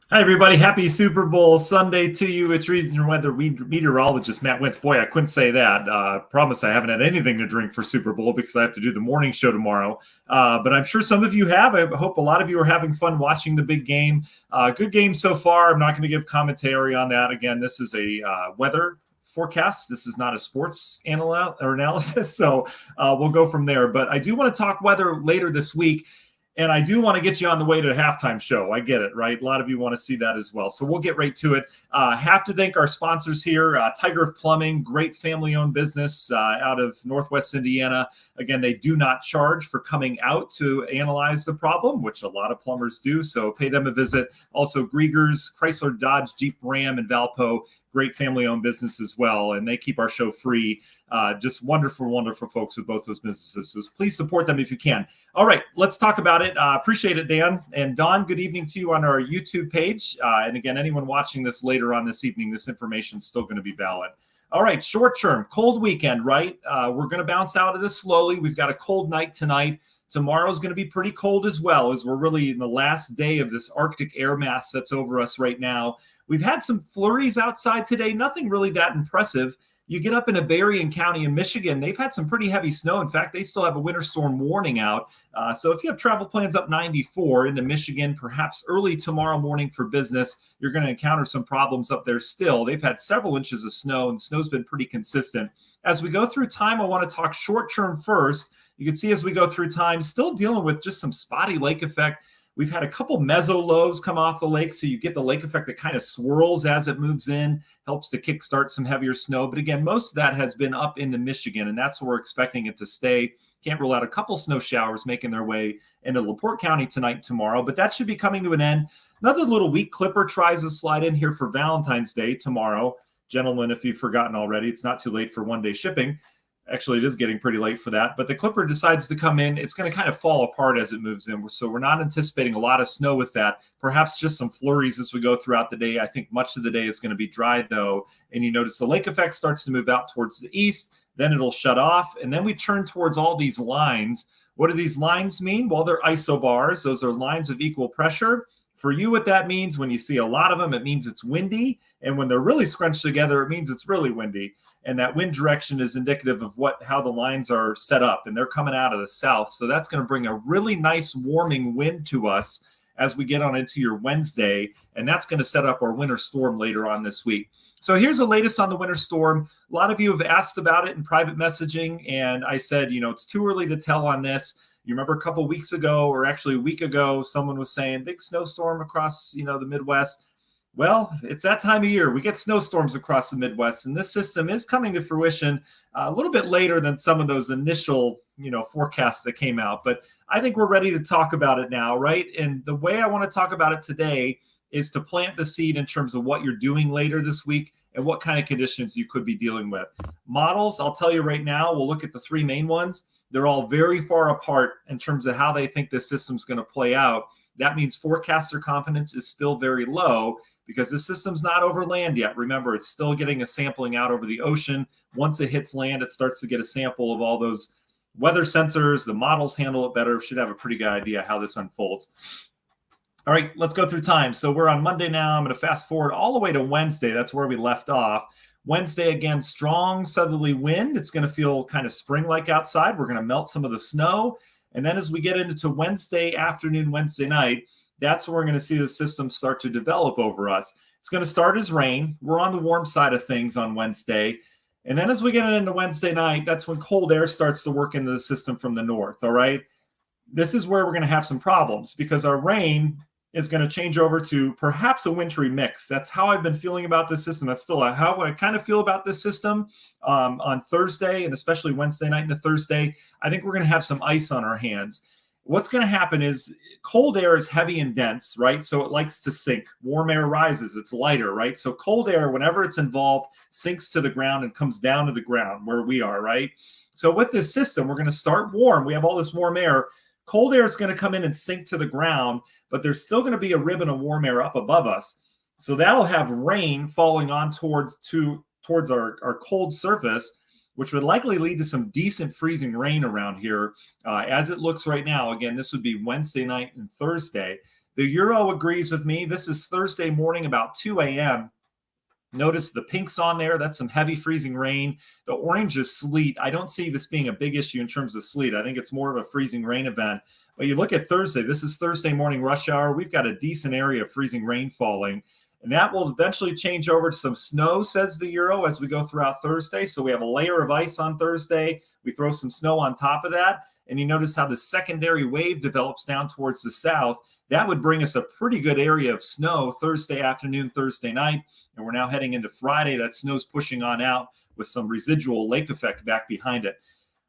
Hi, everybody. Happy Super Bowl Sunday to you. It's regional weather meteorologist Matt Wentz. Boy, I couldn't say that. Promise I haven't had anything to drink for Super Bowl because I have to do the morning show tomorrow. But I'm sure some of you have. I hope a lot of you are having fun watching the big game. Good game so far. I'm not going to give commentary on that. Again, this is a weather forecast. This is not a sports analysis. So we'll go from there. But I do want to talk weather later this week. And I do want to get you on the way to a halftime show. I get it, right? A lot of you want to see that as well. So we'll get right to it. Have to thank our sponsors here, Tiger of Plumbing, great family-owned business out of Northwest Indiana. Again, they do not charge for coming out to analyze the problem, which a lot of plumbers do. So pay them a visit. Also, Grieger's, Chrysler, Dodge, Jeep, Ram, and Valpo, great family-owned business as well. And they keep our show free. Just wonderful, wonderful folks with both those businesses. So please support them if you can. All right, let's talk about it. Appreciate it, Dan. And Don, good evening to you on our YouTube page. And again, anyone watching this later on this evening, this information is still going to be valid. All right, short term, cold weekend, right? We're going to bounce out of this slowly. We've got a cold night tonight. Tomorrow's going to be pretty cold as well, as we're really in the last day of this Arctic air mass that's over us right now. We've had some flurries outside today, nothing really that impressive. You get up into Berrien County in Michigan, they've had some pretty heavy snow. In fact, they still have a winter storm warning out. So if you have travel plans up 94 into Michigan, perhaps early tomorrow morning for business, you're going to encounter some problems up there still. They've had several inches of snow, and snow's been pretty consistent. As we go through time, I want to talk short term first. You can see as we go through time, still dealing with just some spotty lake effect. We've had a couple meso-lows come off the lake, so you get the lake effect that kind of swirls as it moves in, helps to kickstart some heavier snow. But again, most of that has been up into Michigan, and that's where we're expecting it to stay. Can't rule out a couple snow showers making their way into LaPorte County tonight and tomorrow, but that should be coming to an end. Another little weak clipper tries to slide in here for Valentine's Day tomorrow. Gentlemen, if you've forgotten already, it's not too late for one-day shipping. Actually, it is getting pretty late for that, but the clipper decides to come in. It's going to kind of fall apart as it moves in. So we're not anticipating a lot of snow with that. Perhaps just some flurries as we go throughout the day. I think much of the day is going to be dry, though. And you notice the lake effect starts to move out towards the east. Then it'll shut off. And then we turn towards all these lines. What do these lines mean? Well, they're isobars. Those are lines of equal pressure. For you, what that means, when you see a lot of them, it means it's windy. And when they're really scrunched together, it means it's really windy. And that wind direction is indicative of how the lines are set up. And they're coming out of the south. So that's going to bring a really nice warming wind to us as we get on into your Wednesday. And that's going to set up our winter storm later on this week. So here's the latest on the winter storm. A lot of you have asked about it in private messaging. And I said, it's too early to tell on this. You remember a couple of weeks ago, or actually a week ago, someone was saying big snowstorm across, the Midwest. Well, it's that time of year. We get snowstorms across the Midwest, and this system is coming to fruition a little bit later than some of those initial, forecasts that came out. But I think we're ready to talk about it now, right? And the way I want to talk about it today is to plant the seed in terms of what you're doing later this week and what kind of conditions you could be dealing with. Models, I'll tell you right now, we'll look at the three main ones. They're all very far apart in terms of how they think this system's going to play out. That means forecaster confidence is still very low because the system's not over land yet. Remember, it's still getting a sampling out over the ocean. Once it hits land, it starts to get a sample of all those weather sensors. The models handle it better. Should have a pretty good idea how this unfolds. All right, let's go through time. So we're on Monday now. I'm going to fast forward all the way to Wednesday. That's where we left off. Wednesday, again, strong southerly wind. It's going to feel kind of spring-like outside. We're going to melt some of the snow. And then as we get into Wednesday afternoon, Wednesday night, that's where we're going to see the system start to develop over us. It's going to start as rain. We're on the warm side of things on Wednesday. And then as we get into Wednesday night, that's when cold air starts to work into the system from the north, all right? This is where we're going to have some problems because our rain is going to change over to perhaps a wintry mix. That's how I've been feeling about this system. That's still how I kind of feel about this system on Thursday, and especially Wednesday night into Thursday. I think we're going to have some ice on our hands. What's going to happen is cold air is heavy and dense, right? So it likes to sink. Warm air rises. It's lighter, right? So cold air, whenever it's involved, sinks to the ground and comes down to the ground where we are, right? So with this system, we're going to start warm. We have all this warm air. Cold air is going to come in and sink to the ground, but there's still going to be a ribbon of warm air up above us. So that'll have rain falling on towards our cold surface, which would likely lead to some decent freezing rain around here. As it looks right now, again, this would be Wednesday night and Thursday. The Euro agrees with me. This is Thursday morning about 2 a.m. Notice the pink's on there. That's some heavy freezing rain. The orange is sleet. I don't see this being a big issue in terms of sleet. I think it's more of a freezing rain event. But you look at Thursday. This is Thursday morning rush hour. We've got a decent area of freezing rain falling. And that will eventually change over to some snow, says the Euro, as we go throughout Thursday. So we have a layer of ice on Thursday. We throw some snow on top of that. And you notice how the secondary wave develops down towards the south. That would bring us a pretty good area of snow Thursday afternoon, Thursday night. And we're now heading into Friday. That snow's pushing on out with some residual lake effect back behind it.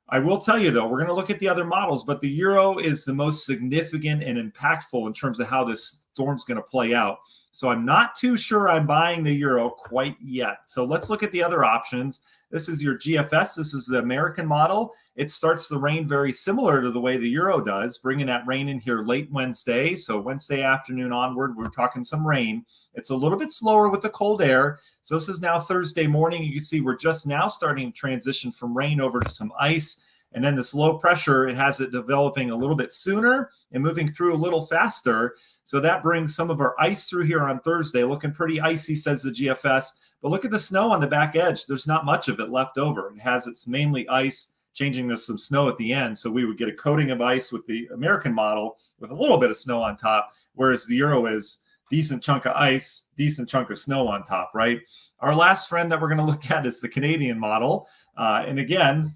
I will tell you, though, we're going to look at the other models, but the Euro is the most significant and impactful in terms of how this storm's going to play out. So I'm not too sure I'm buying the Euro quite yet. So let's look at the other options. This is your GFS. This is the American model. It starts the rain very similar to the way the Euro does, bringing that rain in here late Wednesday. So Wednesday afternoon onward, we're talking some rain. It's a little bit slower with the cold air. So this is now Thursday morning. You can see we're just now starting to transition from rain over to some ice. And then this low pressure, it has it developing a little bit sooner and moving through a little faster. So that brings some of our ice through here on Thursday, looking pretty icy, says the GFS. But look at the snow on the back edge. There's not much of it left over. It has its mainly ice, changing to some snow at the end. So we would get a coating of ice with the American model with a little bit of snow on top, whereas the Euro is decent chunk of ice, decent chunk of snow on top, right? Our last friend that we're going to look at is the Canadian model. And again,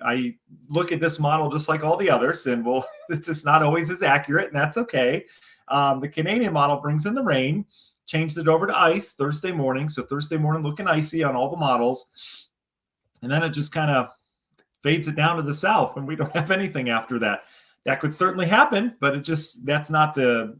I look at this model just like all the others, and it's just not always as accurate, and that's okay. The Canadian model brings in the rain, changed it over to ice Thursday morning. So Thursday morning looking icy on all the models. And then it just kind of fades it down to the south, and we don't have anything after that. That could certainly happen, but that's not the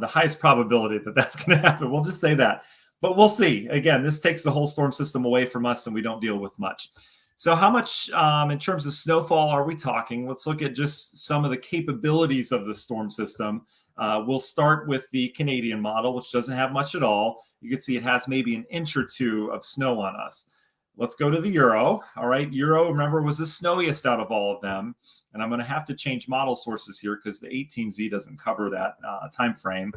highest probability that that's going to happen. We'll just say that. But we'll see. Again, this takes the whole storm system away from us, and we don't deal with much. So how much in terms of snowfall are we talking? Let's look at just some of the capabilities of the storm system. We'll start with the Canadian model, which doesn't have much at all. You can see it has maybe an inch or two of snow on us. Let's go to the Euro. All right, Euro, remember, was the snowiest out of all of them. And I'm going to have to change model sources here because the 18Z doesn't cover that time frame.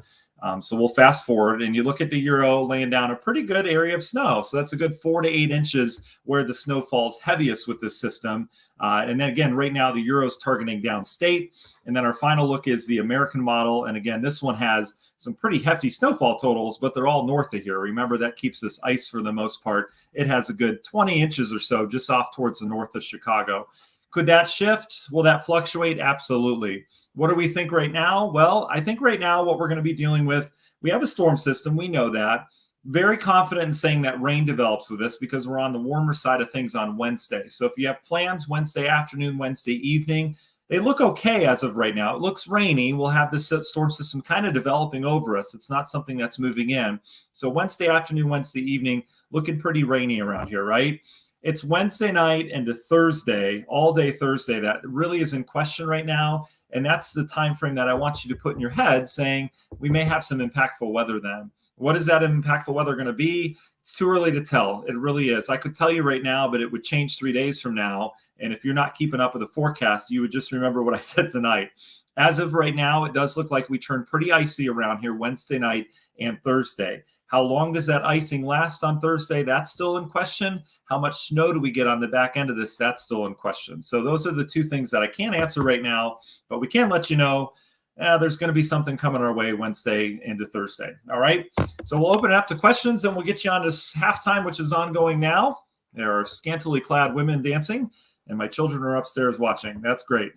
So we'll fast forward, and you look at the Euro laying down a pretty good area of snow. So that's a good 4 to 8 inches where the snow falls heaviest with this system. And then again, right now the Euro's targeting downstate. And then our final look is the American model. And again, this one has some pretty hefty snowfall totals, but they're all north of here. Remember, that keeps us ice for the most part. It has a good 20 inches or so just off towards the north of Chicago. Could that shift? Will that fluctuate? Absolutely. What do we think right now? Well, I think right now what we're going to be dealing with, we have a storm system. We know that. Very confident in saying that rain develops with this because we're on the warmer side of things on Wednesday. So if you have plans Wednesday afternoon, Wednesday evening, they look okay as of right now. It looks rainy. We'll have this storm system kind of developing over us. It's not something that's moving in. So Wednesday afternoon, Wednesday evening, looking pretty rainy around here, right? It's Wednesday night into Thursday, all day Thursday, that really is in question right now. And that's the time frame that I want you to put in your head, saying we may have some impactful weather then. What is that impactful weather going to be? It's too early to tell. It really is. I could tell you right now, but it would change 3 days from now. And if you're not keeping up with the forecast, you would just remember what I said tonight. As of right now, it does look like we turn pretty icy around here Wednesday night and Thursday. How long does that icing last on Thursday? That's still in question. How much snow do we get on the back end of this? That's still in question. So those are the two things that I can't answer right now, but we can let you know there's going to be something coming our way Wednesday into Thursday. All right. So we'll open it up to questions, and we'll get you on to halftime, which is ongoing now. There are scantily clad women dancing, and my children are upstairs watching. That's great.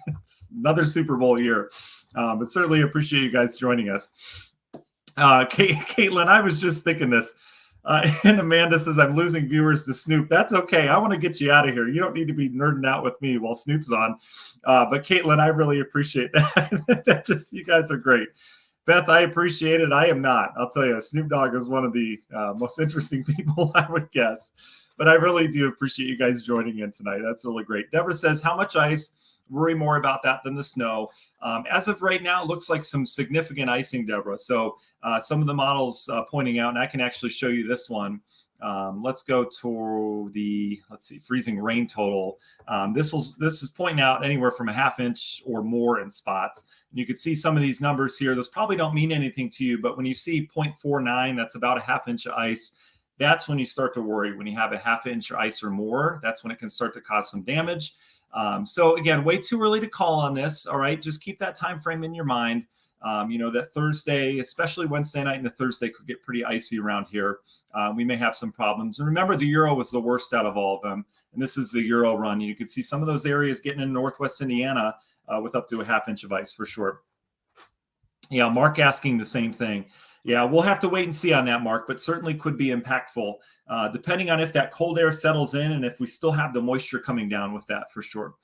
It's another Super Bowl year, but certainly appreciate you guys joining us. Caitlin, I was just thinking this. And Amanda says, I'm losing viewers to Snoop. That's okay. I want to get you out of here. You don't need to be nerding out with me while Snoop's on. But Caitlin, I really appreciate that. You guys are great. Beth, I appreciate it. I am not. I'll tell you, Snoop Dogg is one of the most interesting people, I would guess. But I really do appreciate you guys joining in tonight. That's really great. Deborah says, how much ice? Worry more about that than the snow. As of right now, it looks like some significant icing, Deborah. So some of the models pointing out, and I can actually show you this one. Let's go to the, freezing rain total. This is pointing out anywhere from a ½ inch or more in spots. And you can see some of these numbers here. Those probably don't mean anything to you, but when you see 0.49, that's about a ½ inch of ice. That's when you start to worry. When you have a ½ inch of ice or more, that's when it can start to cause some damage. So again, way too early to call on this. All right, just keep that time frame in your mind. That Thursday, especially Wednesday night and the Thursday, could get pretty icy around here. We may have some problems. And remember, the Euro was the worst out of all of them. And this is the Euro run. You can see some of those areas getting in Northwest Indiana with up to a ½ inch of ice for sure. Yeah, Mark asking the same thing. Yeah, we'll have to wait and see on that, Mark, but certainly could be impactful, depending on if that cold air settles in and if we still have the moisture coming down with that for sure.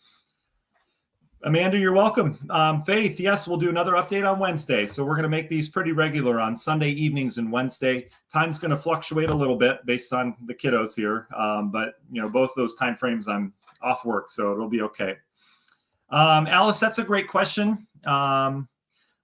Amanda, you're welcome. Faith, yes, we'll do another update on Wednesday. So we're going to make these pretty regular on Sunday evenings and Wednesday. Time's going to fluctuate a little bit based on the kiddos here. But, both those time frames I'm off work, so it'll be okay. Alice, that's a great question.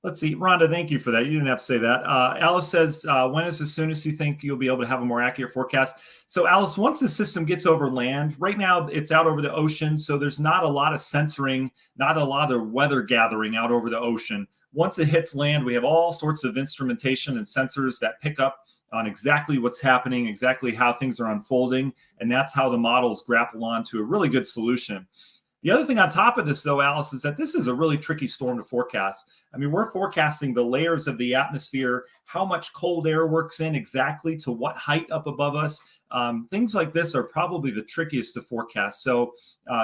Let's see. Rhonda, thank you for that. You didn't have to say that. Alice says, when is as soon as you think you'll be able to have a more accurate forecast? So Alice, once the system gets over land, right now it's out over the ocean. So there's not a lot of censoring, not a lot of weather gathering out over the ocean. Once it hits land, we have all sorts of instrumentation and sensors that pick up on exactly what's happening, exactly how things are unfolding. And that's how the models grapple on to a really good solution. The other thing on top of this, though, Alice, is that this is a really tricky storm to forecast. I mean, we're forecasting the layers of the atmosphere, how much cold air works in exactly to what height up above us. Things like this are probably the trickiest to forecast. So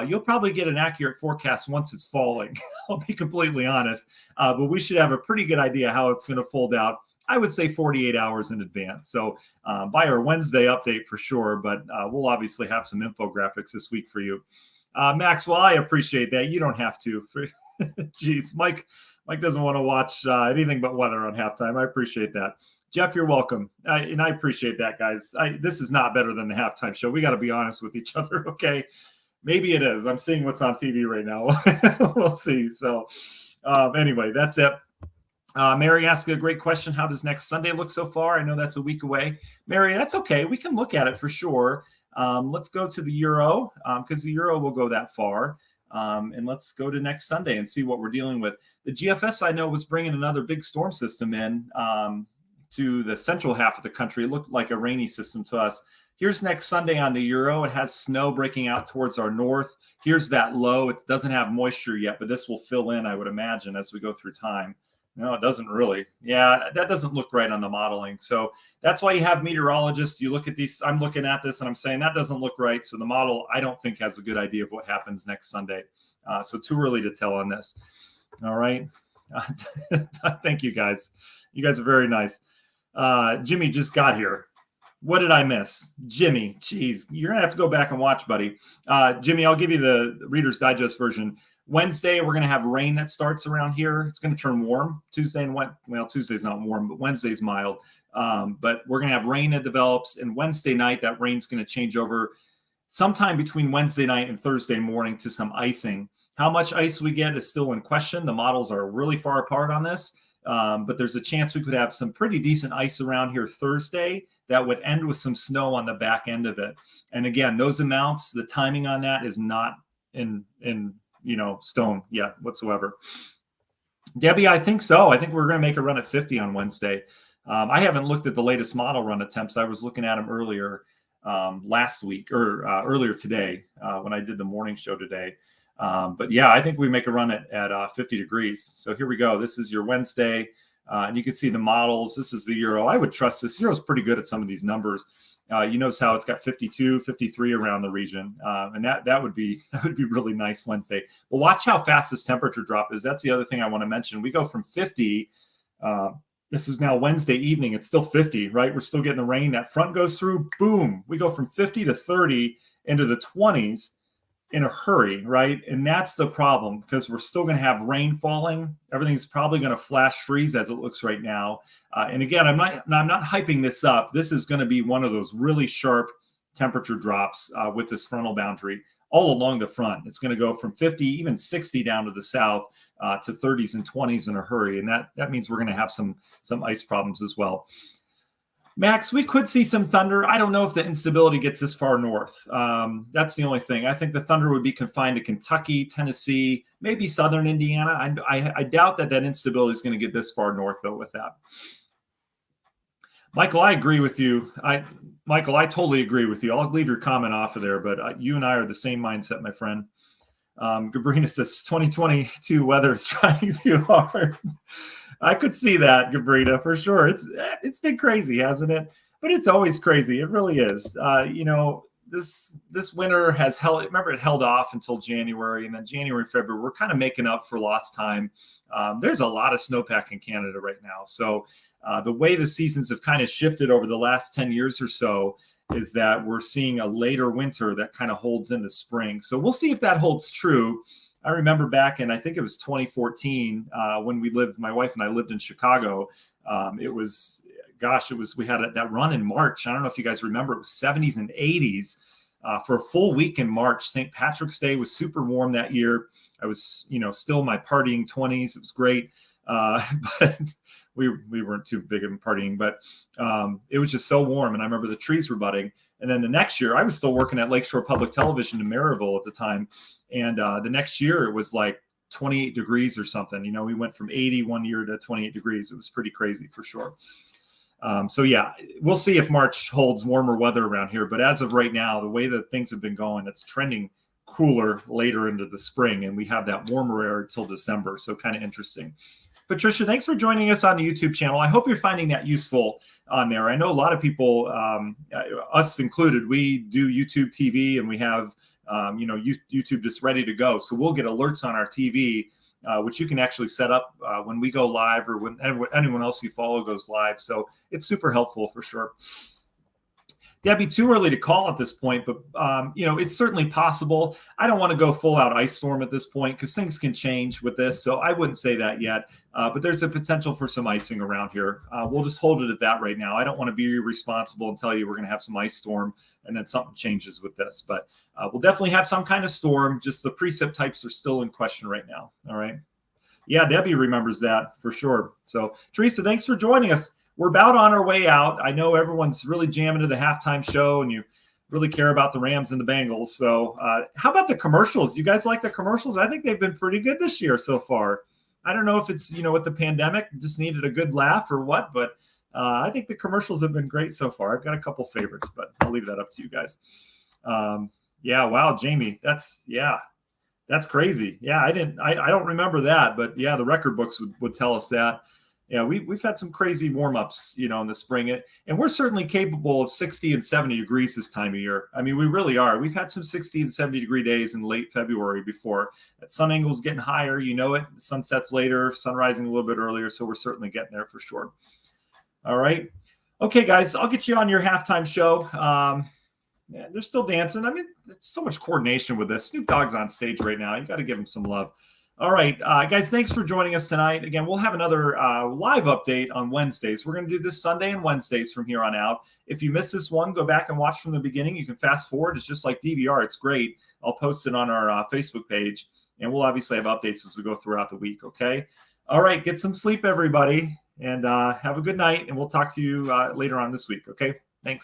you'll probably get an accurate forecast once it's falling. I'll be completely honest. But we should have a pretty good idea how it's going to fold out. I would say 48 hours in advance. So by our Wednesday update for sure, but we'll obviously have some infographics this week for you. Max, well, I appreciate that. You don't have to. Jeez, Mike doesn't want to watch anything but weather on halftime. I appreciate that. Jeff, you're welcome. And I appreciate that, guys. This is not better than the halftime show. We got to be honest with each other, okay? Maybe it is. I'm seeing what's on TV right now. We'll see. So anyway, that's it. Mary asked a great question. How does next Sunday look so far? I know that's a week away. Mary, that's okay. We can look at it for sure. Let's go to the Euro because the Euro will go that far. And let's go to next Sunday and see what we're dealing with. The GFS, I know, was bringing another big storm system in to the central half of the country. It looked like a rainy system to us. Here's next Sunday on the Euro. It has snow breaking out towards our north. Here's that low. It doesn't have moisture yet, but this will fill in, I would imagine, as we go through time. No, it doesn't really. Yeah, that doesn't look right on the modeling. So that's why you have meteorologists. You look at these. I'm looking at this and I'm saying that doesn't look right. So the model, I don't think, has a good idea of what happens next Sunday. So too early to tell on this. All right. Thank you, guys. You guys are very nice. Jimmy just got here. What did I miss? Jimmy, geez, you're going to have to go back and watch, buddy. Jimmy, I'll give you the Reader's Digest version. Wednesday, we're going to have rain that starts around here. It's going to turn warm. Tuesday and Tuesday's not warm, but Wednesday's mild. But we're going to have rain that develops. And Wednesday night, that rain's going to change over sometime between Wednesday night and Thursday morning to some icing. How much ice we get is still in question. The models are really far apart on this. But there's a chance we could have some pretty decent ice around here Thursday that would end with some snow on the back end of it. And again, those amounts, the timing on that is not in stone yet whatsoever. Debbie, I think so. I think we're going to make a run at 50 on Wednesday. I haven't looked at the latest model run attempts. I was looking at them earlier last week or earlier today when I did the morning show today. But yeah, I think we make a run at 50 degrees. So here we go. This is your Wednesday. And you can see the models. This is the Euro. I would trust this. Euro's pretty good at some of these numbers. You notice how it's got 52, 53 around the region. And that would be really nice Wednesday. Well, watch how fast this temperature drop is. That's the other thing I want to mention. We go from 50. This is now Wednesday evening. It's still 50, right? We're still getting the rain. That front goes through. Boom. We go from 50 to 30 into the 20s in a hurry, right? And that's the problem because we're still going to have rain falling. Everything's probably going to flash freeze as it looks right now. And again, I'm not hyping this up. This is going to be one of those really sharp temperature drops with this frontal boundary all along the front. It's going to go from 50, even 60 down to the south to 30s and 20s in a hurry. And that means we're going to have some ice problems as well. Max, we could see some thunder. I don't know if the instability gets this far north. That's the only thing. I think the thunder would be confined to Kentucky, Tennessee, maybe southern Indiana. I doubt that instability is going to get this far north, though, with that. Michael, I agree with you. Michael, I totally agree with you. I'll leave your comment off of there, but you and I are the same mindset, my friend. Gabrina says 2022 weather is trying too hard. I could see that, Gabrina, for sure. It's been crazy, hasn't it? But it's always crazy. It really is. This winter has held. Remember, it held off until January, and then January, February, we're kind of making up for lost time. There's a lot of snowpack in Canada right now. So the way the seasons have kind of shifted over the last 10 years or so is that we're seeing a later winter that kind of holds into spring. So we'll see if that holds true. I remember back in, I think it was 2014, when my wife and I lived in Chicago. We had that run in March. I don't know if you guys remember, it was 70s and 80s for a full week in March. St. Patrick's Day was super warm that year. I was, still in my partying 20s. It was great. But we weren't too big in partying, but it was just so warm. And I remember the trees were budding. And then the next year, I was still working at Lakeshore Public Television in Maryville at the time. And the next year, it was like 28 degrees or something. We went from 80 one year to 28 degrees. It was pretty crazy for sure. So yeah, we'll see if March holds warmer weather around here. But as of right now, the way that things have been going, it's trending cooler later into the spring. And we have that warmer air until December. So kind of interesting. Patricia, thanks for joining us on the YouTube channel. I hope you're finding that useful on there. I know a lot of people, us included, we do YouTube TV and we have, YouTube just ready to go. So we'll get alerts on our TV, which you can actually set up when we go live or when anyone else you follow goes live. So it's super helpful for sure. Debbie, too early to call at this point, but it's certainly possible. I don't want to go full out ice storm at this point because things can change with this. So I wouldn't say that yet, but there's a potential for some icing around here. We'll just hold it at that right now. I don't want to be irresponsible and tell you we're going to have some ice storm and then something changes with this, but we'll definitely have some kind of storm. Just the precip types are still in question right now. All right. Yeah, Debbie remembers that for sure. So Teresa, thanks for joining us. We're about on our way out. I know everyone's really jamming to the halftime show and you really care about the Rams and the Bengals. So how about the commercials? You guys like the commercials? I think they've been pretty good this year so far. I don't know if it's, with the pandemic, just needed a good laugh or what, but I think the commercials have been great so far. I've got a couple favorites, but I'll leave that up to you guys. Yeah. Wow. Jamie, that's crazy. Yeah. I don't remember that, but yeah, the record books would tell us that. Yeah, we've had some crazy warm-ups, in the spring. And we're certainly capable of 60 and 70 degrees this time of year. I mean, we really are. We've had some 60 and 70 degree days in late February before. That sun angle's getting higher, it. The sun sets later, sun rising a little bit earlier, so we're certainly getting there for sure. All right. Okay, guys, I'll get you on your halftime show. Yeah, they're still dancing. I mean, it's so much coordination with this. Snoop Dogg's on stage right now. You got to give him some love. All right, guys, thanks for joining us tonight. Again, we'll have another live update on Wednesdays. We're going to do this Sunday and Wednesdays from here on out. If you missed this one, go back and watch from the beginning. You can fast forward. It's just like DVR. It's great. I'll post it on our Facebook page, and we'll obviously have updates as we go throughout the week, okay? All right, get some sleep, everybody, and have a good night, and we'll talk to you later on this week, okay?